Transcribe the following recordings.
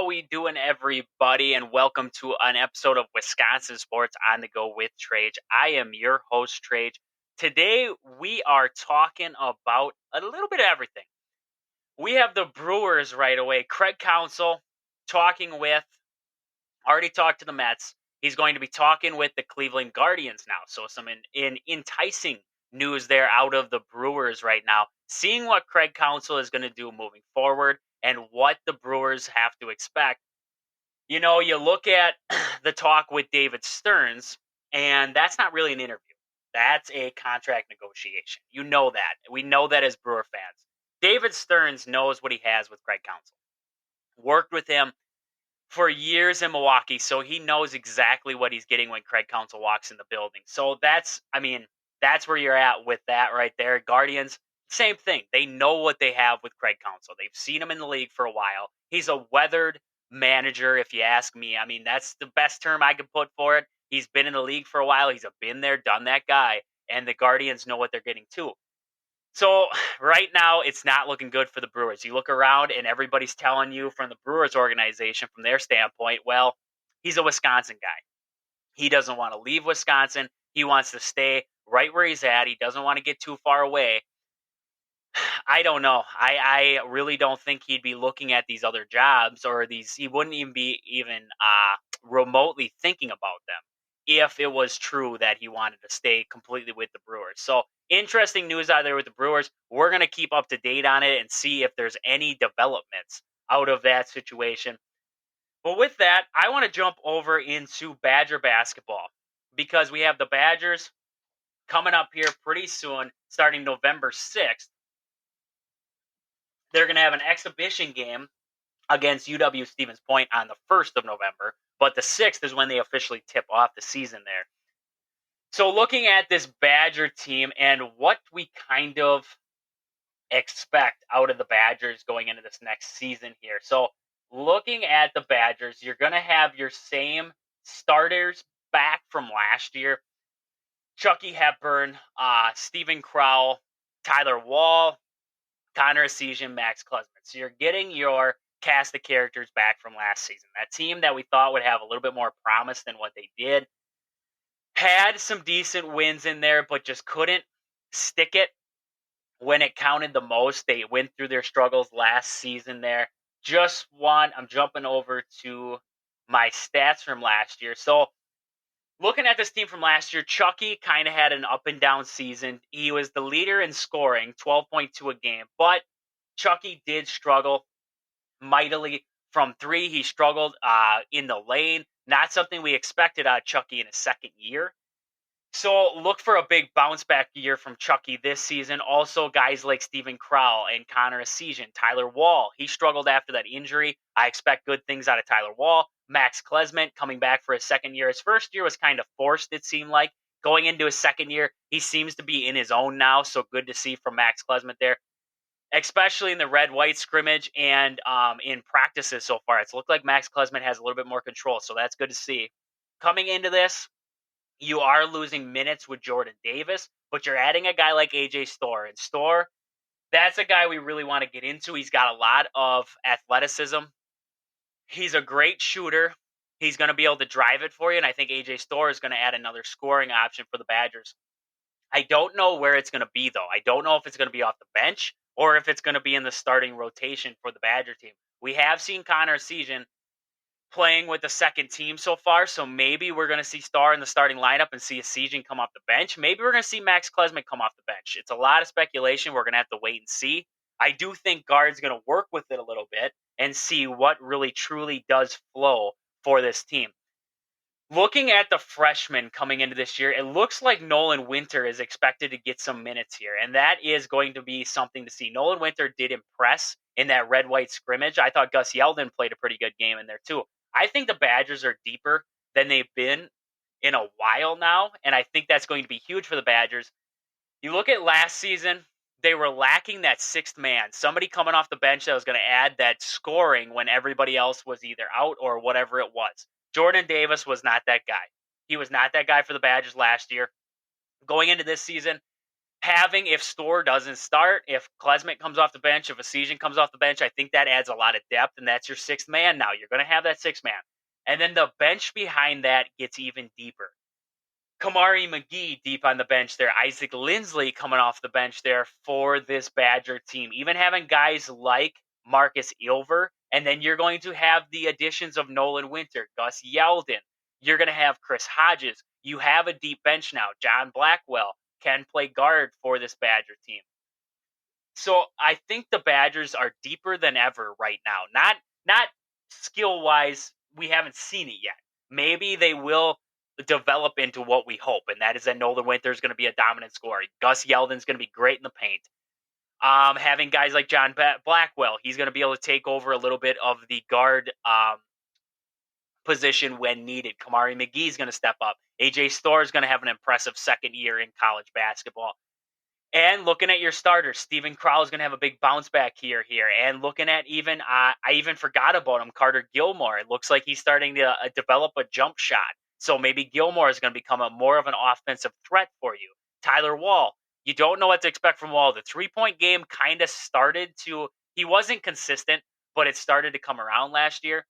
we doing, everybody? And welcome to an episode of Wisconsin Sports on the Go with Trage. I am your host, Trage. Today, we are talking about a little bit of everything. We have the Brewers right away. Craig Counsell talking with, already talked to the Mets. He's going to be talking with the Cleveland Guardians now. So some enticing news there out of the Brewers right now. Seeing what Craig Counsell is going to do moving forward and what the Brewers have to expect. You know, you look at the talk with David Stearns, and that's not really an interview. That's a contract negotiation. You know that. We know that as Brewer fans. David Stearns knows what he has with Craig Counsell. Worked with him for years in Milwaukee, so he knows exactly what he's getting when Craig Counsell walks in the building. So that's where you're at with that right there. Guardians, same thing. They know what they have with Craig Counsell. They've seen him in the league for a while. He's a weathered manager, if you ask me. I mean, that's the best term I could put for it. He's been in the league for a while. He's a been there, done that guy, and the Guardians know what they're getting too. So right now, it's not looking good for the Brewers. You look around and everybody's telling you from the Brewers organization, from their standpoint, well, he's a Wisconsin guy. He doesn't want to leave Wisconsin. He wants to stay right where he's at. He doesn't want to get too far away. I don't know. I really don't think he'd be looking at these other jobs or these. He wouldn't even be remotely thinking about them if it was true that he wanted to stay completely with the Brewers. So interesting news out there with the Brewers. We're going to keep up to date on it and see if there's any developments out of that situation. But with that, I want to jump over into Badger basketball because we have the Badgers coming up here pretty soon, starting November 6th. They're going to have an exhibition game against UW Stevens Point on the 1st of November, but the 6th is when they officially tip off the season there. So looking at this Badger team and what we kind of expect out of the Badgers going into this next season here. So looking at the Badgers, you're going to have your same starters back from last year. Chucky Hepburn, Stephen Crowell, Tyler Wall, Connor Essegian, Max Klesman. So you're getting your cast of characters back from last season. That team that we thought would have a little bit more promise than what they did. Had some decent wins in there, but just couldn't stick it when it counted the most. They went through their struggles last season there. I'm jumping over to my stats from last year. So looking at this team from last year, Chucky kind of had an up and down season. He was the leader in scoring, 12.2 a game, but Chucky did struggle mightily from three. He struggled in the lane. Not something we expected out of Chucky in his second year. So look for a big bounce back year from Chucky this season. Also, guys like Stephen Crowell and Connor Essegian, Tyler Wall. He struggled after that injury. I expect good things out of Tyler Wall. Max Klesman coming back for his second year. His first year was kind of forced, it seemed like. Going into his second year, he seems to be in his own now. So good to see from Max Klesman there, especially in the red-white scrimmage and in practices so far. It's looked like Max Klesman has a little bit more control, so that's good to see. Coming into this, you are losing minutes with Jordan Davis, but you're adding a guy like A.J. Storr. And Storr, that's a guy we really want to get into. He's got a lot of athleticism. He's a great shooter. He's going to be able to drive it for you, and I think A.J. Storr is going to add another scoring option for the Badgers. I don't know where it's going to be, though. I don't know if it's going to be off the bench or if it's going to be in the starting rotation for the Badger team. We have seen Connor Essegian playing with the second team so far, so maybe we're going to see Starr in the starting lineup and see Essegian come off the bench. Maybe we're going to see Max Klesman come off the bench. It's a lot of speculation. We're going to have to wait and see. I do think Guard's going to work with it a little bit and see what really truly does flow for this team. Looking at the freshmen coming into this year, it looks like Nolan Winter is expected to get some minutes here, and that is going to be something to see. Nolan Winter did impress in that red-white scrimmage. I thought Gus Yeldon played a pretty good game in there, too. I think the Badgers are deeper than they've been in a while now, and I think that's going to be huge for the Badgers. You look at last season, they were lacking that sixth man, somebody coming off the bench that was going to add that scoring when everybody else was either out or whatever it was. Jordan Davis was not that guy. He was not that guy for the Badgers last year. Going into this season, if Storr doesn't start, if Klesmit comes off the bench, if Essegian comes off the bench, I think that adds a lot of depth, and that's your sixth man now. You're going to have that sixth man. And then the bench behind that gets even deeper. Kamari McGee deep on the bench there. Isaac Lindsley coming off the bench there for this Badger team. Even having guys like Marcus Ilver, and then you're going to have the additions of Nolan Winter, Gus Yeldon. You're going to have Chris Hodges. You have a deep bench now. John Blackwell can play guard for this Badger team. So I think the Badgers are deeper than ever right now. Not skill wise, we haven't seen it yet. Maybe they will develop into what we hope, and that is that Nolan Winter is going to be a dominant scorer. Gus Yeldon's going to be great in the paint. Having guys like John Blackwell, he's going to be able to take over a little bit of the guard position when needed. Kamari McGee is going to step up. AJ Storr is going to have an impressive second year in college basketball. And looking at your starters, Steven Crowell is going to have a big bounce back here. And looking at even, I even forgot about him, Carter Gilmore. It looks like he's starting to develop a jump shot. So maybe Gilmore is going to become more of an offensive threat for you. Tyler Wall, you don't know what to expect from Wall. The 3-point game kind of started to, he wasn't consistent, but it started to come around last year.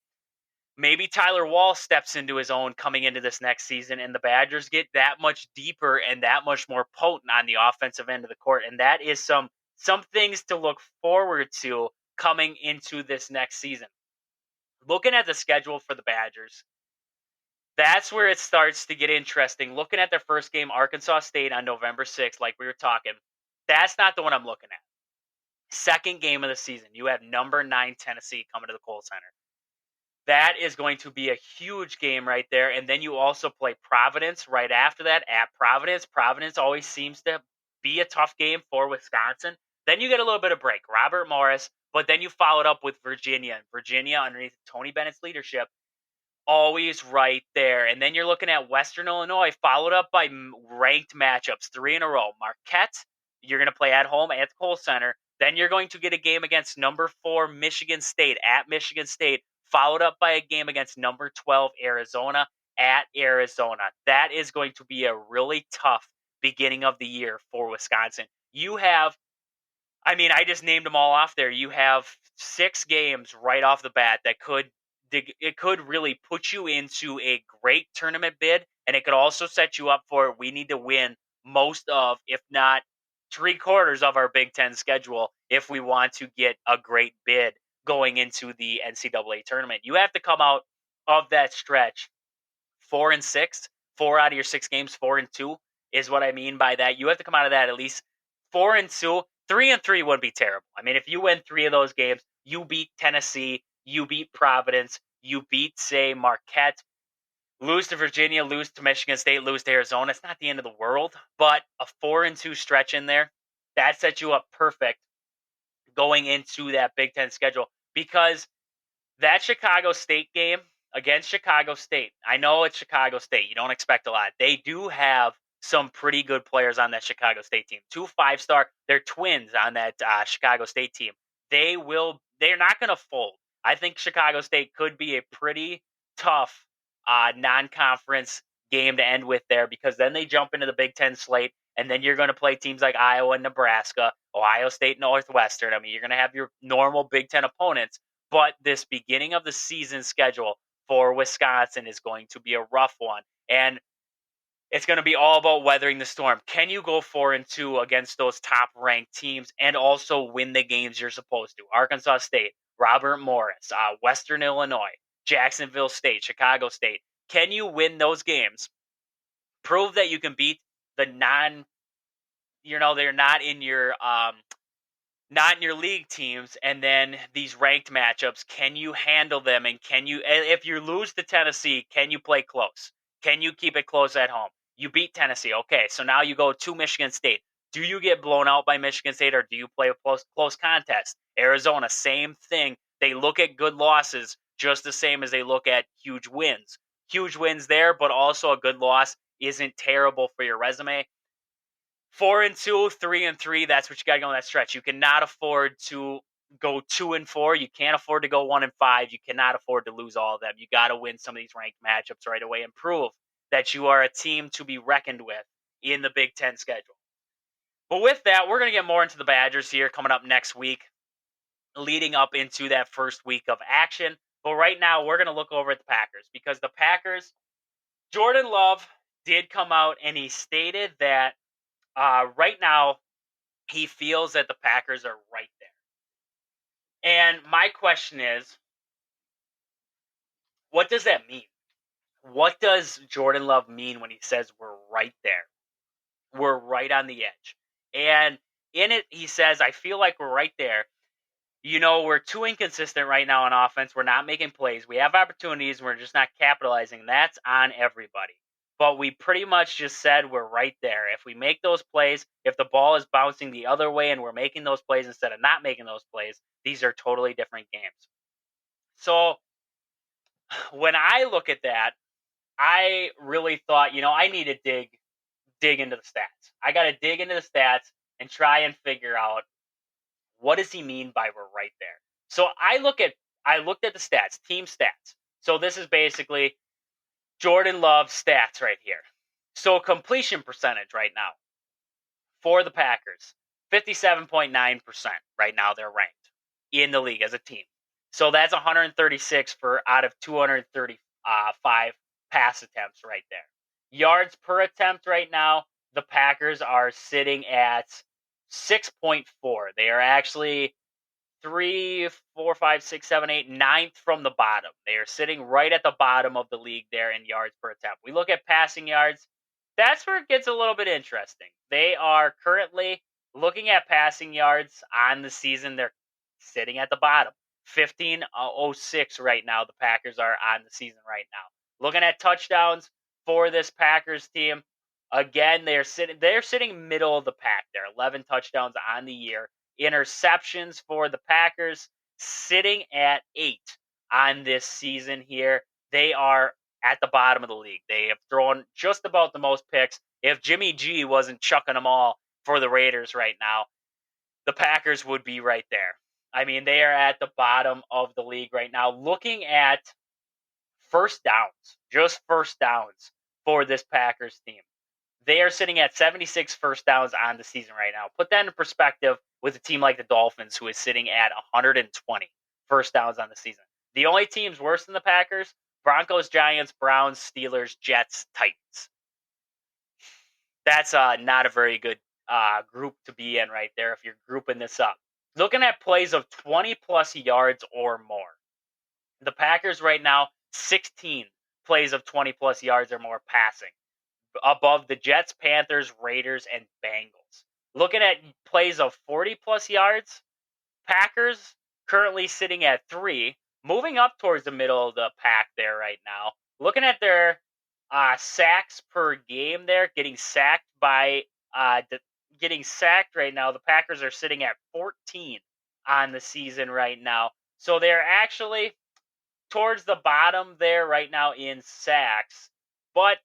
Maybe Tyler Wall steps into his own coming into this next season, and the Badgers get that much deeper and that much more potent on the offensive end of the court. And that is some things to look forward to coming into this next season. Looking at the schedule for the Badgers, that's where it starts to get interesting. Looking at their first game, Arkansas State on November 6th, like we were talking, that's not the one I'm looking at. Second game of the season, you have number 9 Tennessee coming to the Kohl Center. That is going to be a huge game right there. And then you also play Providence right after that at Providence. Providence always seems to be a tough game for Wisconsin. Then you get a little bit of break. Robert Morris, but then you follow it up with Virginia. And Virginia, underneath Tony Bennett's leadership, always right there. And then you're looking at Western Illinois, followed up by ranked matchups, 3 in a row. Marquette, you're going to play at home at the Kohl Center. Then you're going to get a game against number 4 Michigan State at Michigan State, followed up by a game against number 12 Arizona at Arizona. That is going to be a really tough beginning of the year for Wisconsin. You have, I just named them all off there. You have 6 games right off the bat that could really put you into a great tournament bid, and it could also set you up for, we need to win most of, if not 3/4 of our Big Ten schedule if we want to get a great bid going into the NCAA tournament. You have to come out of that stretch 4-6, 4 out of your 6 games, 4-2 is what I mean by that. You have to come out of that at least 4-2. 3-3 wouldn't be terrible. If you win 3 of those games, you beat Tennessee, you beat Providence, you beat, say, Marquette, lose to Virginia, lose to Michigan State, lose to Arizona. It's not the end of the world, but a 4-2 stretch in there, that sets you up perfect going into that Big Ten schedule, because that Chicago State game against Chicago State, I know it's Chicago State. You don't expect a lot. They do have some pretty good players on that Chicago State team. 2 5-star. They're twins on that Chicago State team. They're not going to fold. I think Chicago State could be a pretty tough non-conference game to end with there, because then they jump into the Big Ten slate, and then you're going to play teams like Iowa and Nebraska, Ohio State, Northwestern. You're going to have your normal Big Ten opponents, but this beginning of the season schedule for Wisconsin is going to be a rough one, and it's going to be all about weathering the storm. Can you go 4-2 against those top-ranked teams and also win the games you're supposed to? Arkansas State, Robert Morris, Western Illinois, Jacksonville State, Chicago State. Can you win those games? Prove that you can beat the they're not in your league teams, and then these ranked matchups, can you handle them? And if you lose to Tennessee, can you play close? Can you keep it close at home? You beat Tennessee. Okay, so now you go to Michigan State. Do you get blown out by Michigan State, or do you play a close contest? Arizona, same thing. They look at good losses just the same as they look at huge wins. Huge wins there, but also a good loss isn't terrible for your resume. 4-2, 3-3, that's what you got to go on that stretch. You cannot afford to go 2-4. You can't afford to go 1-5. You cannot afford to lose all of them. You got to win some of these ranked matchups right away and prove that you are a team to be reckoned with in the Big Ten schedule. But with that, we're going to get more into the Badgers here coming up next week, leading up into that first week of action. But right now, we're going to look over at the Packers because the Packers, Jordan Love did come out and he stated that right now he feels that the Packers are right there. And my question is, what does that mean? What does Jordan Love mean when he says we're right there? We're right on the edge. And in it, he says, I feel like we're right there. We're too inconsistent right now on offense. We're not making plays. We have opportunities. And we're just not capitalizing. That's on everybody. But we pretty much just said we're right there. If we make those plays, if the ball is bouncing the other way and we're making those plays instead of not making those plays, these are totally different games. So when I look at that, I really thought, I need to dig into the stats. I got to dig into the stats and try and figure out what does he mean by we're right there. So I looked at the stats, team stats. So this is basically Jordan Love's stats right here. So completion percentage right now for the Packers, 57.9% right now they're ranked in the league as a team. So that's 136 for out of 235 pass attempts right there. Yards per attempt right now, the Packers are sitting at 6.4. They are actually 3, 4, 5, 6, 7, 8, ninth from the bottom. They are sitting right at the bottom of the league there in yards per attempt. We look at passing yards. That's where it gets a little bit interesting. They are currently looking at passing yards on the season. They're sitting at the bottom. 15.06 right now. The Packers are on the season right now. Looking at touchdowns for this Packers team, again, they're sitting middle of the pack there. 11 touchdowns on the year. Interceptions for the Packers sitting at 8 on this season here. They are at the bottom of the league. They have thrown just about the most picks. If Jimmy G wasn't chucking them all for the Raiders right now, the Packers would be right there. I mean, they are at the bottom of the league right now. Looking at first downs, just first downs for this Packers team. They are sitting at 76 first downs on the season right now. Put that in perspective with a team like the Dolphins, who is sitting at 120 first downs on the season. The only teams worse than the Packers, Broncos, Giants, Browns, Steelers, Jets, Titans. That's not a very good group to be in right there if you're grouping this up. Looking at plays of 20-plus yards or more. The Packers right now, 16 plays of 20-plus yards or more passing. Above the Jets, Panthers, Raiders, and Bengals. Looking at plays of 40-plus yards, Packers currently sitting at 3, moving up towards the middle of the pack there right now. Looking at their sacks per game there, getting sacked right now, the Packers are sitting at 14 on the season right now. So they're actually towards the bottom there right now in sacks, but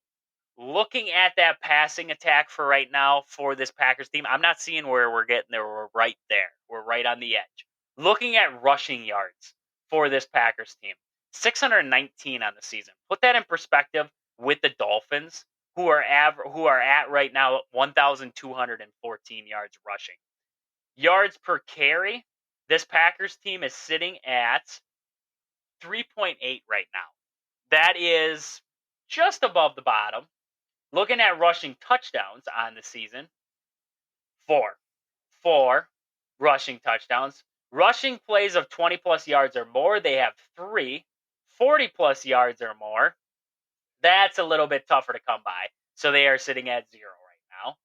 looking at that passing attack for right now for this Packers team, I'm not seeing where we're getting there. We're right there. We're right on the edge. Looking at rushing yards for this Packers team, 619 on the season. Put that in perspective with the Dolphins, who are at right now 1,214 yards rushing. Yards per carry, this Packers team is sitting at 3.8 right now. That is just above the bottom. Looking at rushing touchdowns on the season, 4. 4 rushing touchdowns. Rushing plays of 20-plus yards or more, they have 3. 40-plus yards or more, that's a little bit tougher to come by. So they are sitting at 0 right now.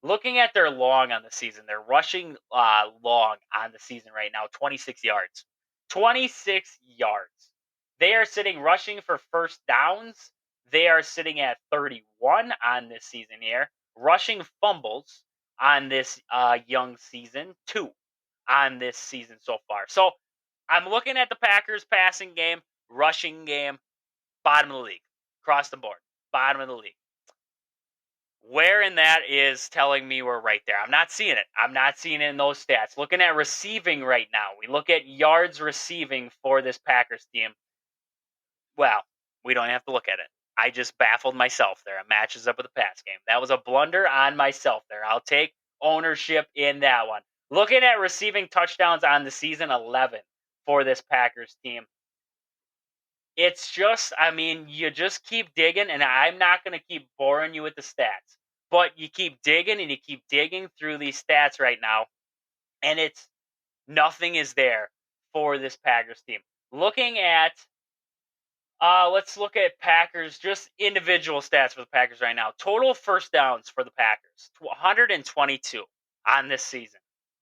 Looking at their long on the season, they're rushing long on the season right now, 26 yards. 26 yards. They are sitting rushing for first downs. They are sitting at 31 on this season here. Rushing fumbles on this young season, 2 on this season so far. So I'm looking at the Packers passing game, rushing game, bottom of the league, across the board, bottom of the league. Where in that is telling me we're right there? I'm not seeing it. I'm not seeing it in those stats. Looking at receiving right now, we look at yards receiving for this Packers team. Well, we don't have to look at it. I just baffled myself there. It matches up with the pass game. That was a blunder on myself there. I'll take ownership in that one. Looking at receiving touchdowns on the season, 11 for this Packers team. It's just, I mean, you just keep digging, and I'm not going to keep boring you with the stats, but you keep digging and you keep digging through these stats right now, and it's nothing is there for this Packers team. Looking at, let's look at Packers, just individual stats for the Packers right now. Total first downs for the Packers, 122 on this season,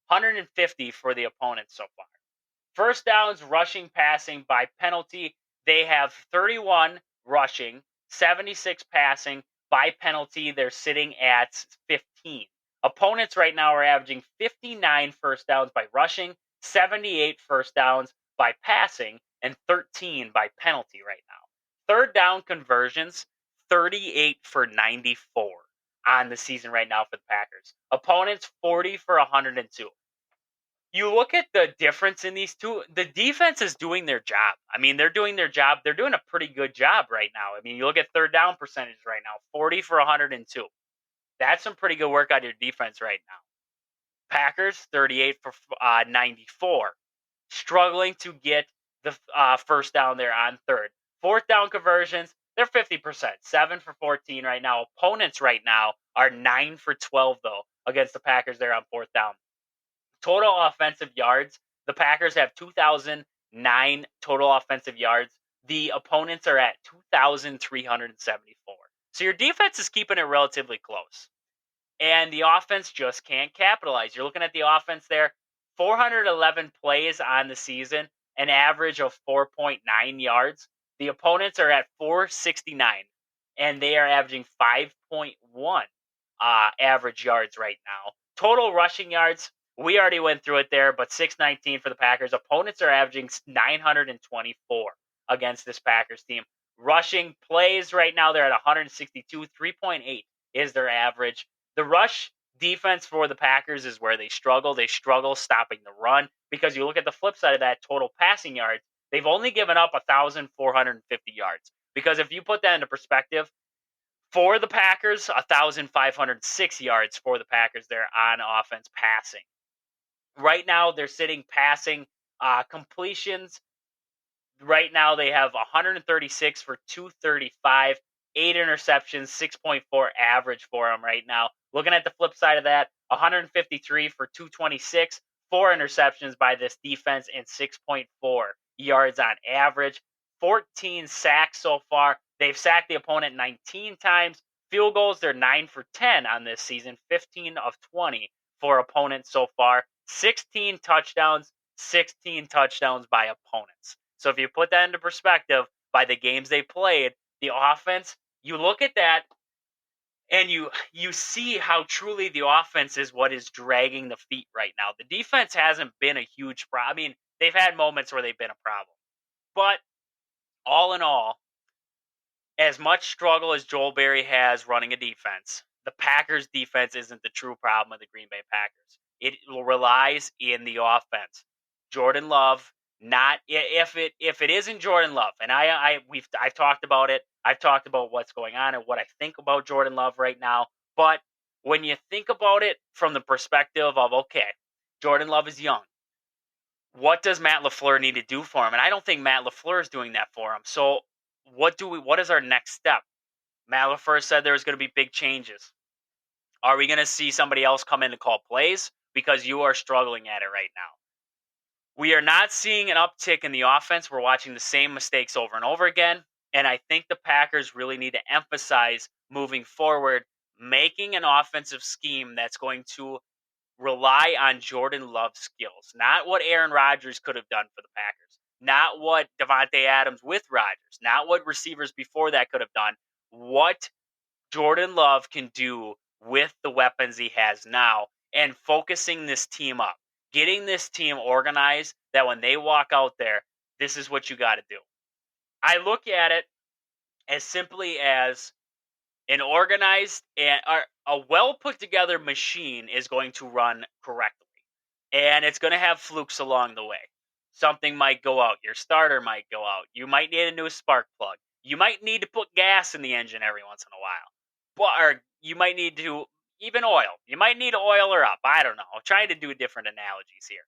150 for the opponents so far. First downs, rushing, passing by penalty, they have 31 rushing, 76 passing. By penalty, they're sitting at 15. Opponents right now are averaging 59 first downs by rushing, 78 first downs by passing, and 13 by penalty right now. Third down conversions, 38 for 94 on the season right now for the Packers. Opponents, 40 for 102. You look at the difference in these two, the defense is doing their job. I mean, they're doing their job. They're doing a pretty good job right now. I mean, you look at third down percentage right now, 40 for 102. That's some pretty good work out of your defense right now. Packers, 38 for 94. Struggling to get the first down there on third. Fourth down conversions, they're 50%, 7 for 14 right now. Opponents right now are 9 for 12, though, against the Packers there on fourth down. Total offensive yards, the Packers have 2,009 total offensive yards. The opponents are at 2,374. So your defense is keeping it relatively close. And the offense just can't capitalize. You're looking at the offense there, 411 plays on the season, an average of 4.9 yards. The opponents are at 469, and they are averaging 5.1 average yards right now. Total rushing yards, we already went through it there, but 619 for the Packers. Opponents are averaging 924 against this Packers team. Rushing plays right now, they're at 162. 3.8 is their average. The rush defense for the Packers is where they struggle. They struggle stopping the run because you look at the flip side of that, total passing yards, they've only given up 1,450 yards. Because if you put that into perspective, for the Packers, 1,506 yards for the Packers there on offense passing. Right now, they're sitting passing completions. Right now, they have 136 for 235, 8 interceptions, 6.4 average for them right now. Looking at the flip side of that, 153 for 226, 4 interceptions by this defense, and 6.4 yards on average. 14 sacks so far. They've sacked the opponent 19 times. Field goals, they're 9 for 10 on this season, 15 of 20 for opponents so far. 16 touchdowns by opponents. So if you put that into perspective by the games they played, the offense, you look at that and you see how truly the offense is what is dragging the feet right now. The defense hasn't been a huge problem. I mean, they've had moments where they've been a problem. But all in all, as much struggle as Joel Berry has running a defense, the Packers defense isn't the true problem of the Green Bay Packers. It relies in the offense. Jordan Love, not if it isn't Jordan Love, and I've talked about it. I've talked about what's going on and what I think about Jordan Love right now. But when you think about it from the perspective of, okay, Jordan Love is young. What does Matt LaFleur need to do for him? And I don't think Matt LaFleur is doing that for him. So what is our next step? Matt LaFleur said there's going to be big changes. Are we going to see somebody else come in to call plays? Because you are struggling at it right now. We are not seeing an uptick in the offense. We're watching the same mistakes over and over again. And I think the Packers really need to emphasize moving forward, making an offensive scheme that's going to rely on Jordan Love's skills, not what Aaron Rodgers could have done for the Packers, not what Davante Adams with Rodgers, not what receivers before that could have done, what Jordan Love can do with the weapons he has now, and focusing this team up, getting this team organized that when they walk out there, this is what you got to do. I look at it as simply as an organized and a well put together machine is going to run correctly. And it's going to have flukes along the way. Something might go out. Your starter might go out. You might need a new spark plug. You might need to put gas in the engine every once in a while. Or you might need to even oil. You might need to oil her up. I don't know. I'm trying to do different analogies here.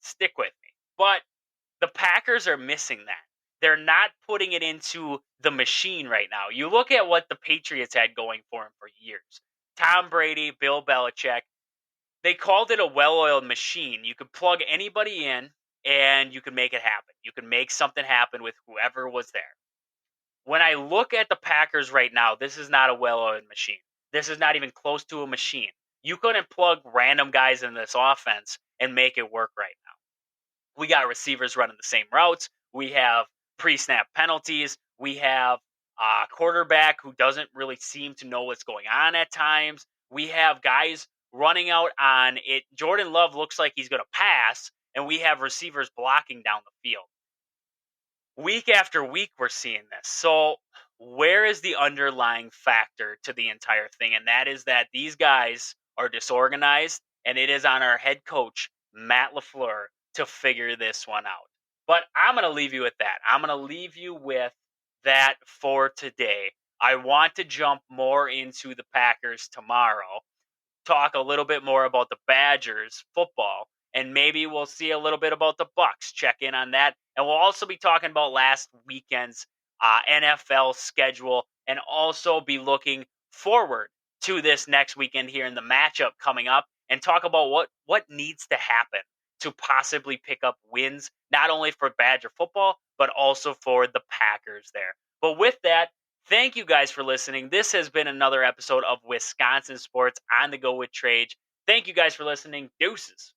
Stick with me. But the Packers are missing that. They're not putting it into the machine right now. You look at what the Patriots had going for them for years. Tom Brady, Bill Belichick, they called it a well-oiled machine. You could plug anybody in and you could make it happen. You could make something happen with whoever was there. When I look at the Packers right now, this is not a well-oiled machine. This is not even close to a machine. You couldn't plug random guys in this offense and make it work right now. We got receivers running the same routes. We have pre-snap penalties. We have a quarterback who doesn't really seem to know what's going on at times. We have guys running out on it. Jordan Love looks like he's going to pass, and we have receivers blocking down the field. Week after week, we're seeing this. So, where is the underlying factor to the entire thing? And that is that these guys are disorganized, and it is on our head coach, Matt LaFleur, to figure this one out. But I'm going to leave you with that. I'm going to leave you with that for today. I want to jump more into the Packers tomorrow, talk a little bit more about the Badgers football, and maybe we'll see a little bit about the Bucks. Check in on that, and we'll also be talking about last weekend's NFL schedule, and also be looking forward to this next weekend here in the matchup coming up, and talk about what needs to happen to possibly pick up wins, not only for Badger football, but also for the Packers there. But with that, thank you guys for listening. This has been another episode of Wisconsin Sports on the Go with Trage. Thank you guys for listening. Deuces.